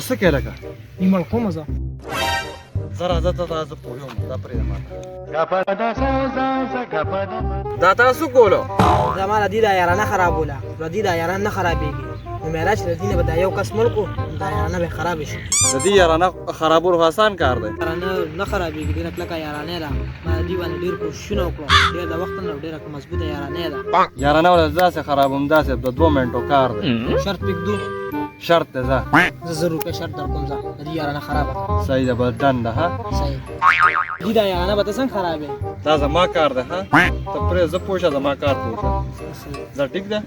څه کې لکه نیمه کومه زه زرا زه تاسو پوهیږم دا پرې دا تاسو کولو زما دې دا یارانه خرابوله ردی دا یاران نه خرابېږي نو معراج ردی نه به دا یو کس ملکو دا یارانه به خراب شي د دې یارانه خرابول آسان کار دی یارانه نه خرابېږي ډېره کلکه یارانه ده ما دې باندې ډېر کوششونه وکړو ډېر د وخت نه ډېره مضبوطه یارانه ده یارانه ول داسې خرابوم داسې د 2 منټو کار دی شرط پکدو شرط دی زه ضرور په شرط در کوم ځه دې یارانه خرابه صحیح ده بس ډن ده ها صحیح دې دا یارانه به څنګه خرابې دا زما کار ده ها ته پرې زه پوښه زما کار پوښه زه ټیک ده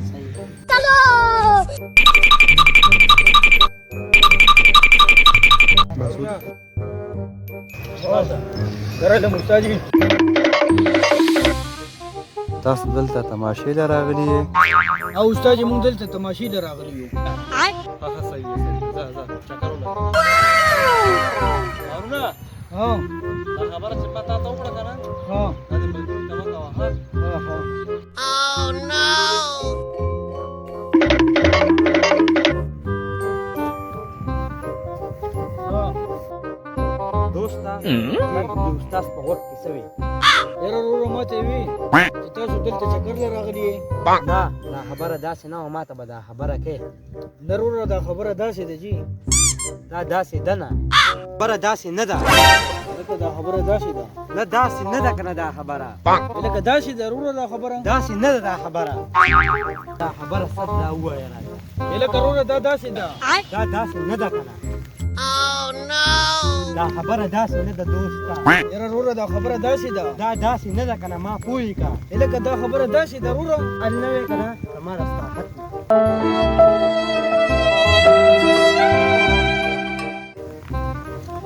درله مستاجي تاسو دلته تماشې له راغلي یې او استاد مونږ دلته تماشې له راغلي یو هغه صحیح دی زه چکر ولا ورونه ها دا خبره چې پتا ته وکړه کنه ها دا دې ملګری ته وکړه ها دوستا د استاد په وخت کې سوي یاره ورو ماته وی چې تاسو دلته چکر له راغلی نه دا خبره داسې نه او ماته به دا خبره کې ضرور دا خبره داسې ده جی دا داسې ده نه خبره داسې نه ده لکه دا خبره داسې ده نه داسې نه ده کنه دا خبره لکه داسې ضرور دا خبره داسې نه ده دا خبره دا خبره صد لا وایه لکه ضرور دا داسې ده دا داسې نه ده کنه دا خبره داسې نه ده دوستا یاره وروره دا خبره داسې ده دا داسې نه ده کنه ما پوهی کا لکه دا خبره داسې ده وروره ال نه وی کنه ما راستا حق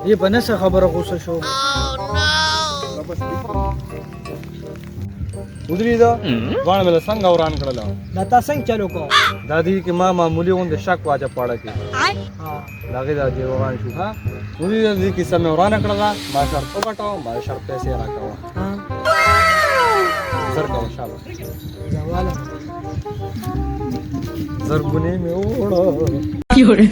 یې بنسه خبره غوسه شو ودرې دا ځوان مې څنګه وران کړل دا تاسو څنګه چلو کو دادی کې ما معمولی غونډه شک واجه پاړه کې ها داګه دا دی وران شو ها ودرې دې کې سم وران کړل ما شرط وکټاو ما شرط پیسې راکاو ها زر کا انشاءالله زواله زرګونه مې وړو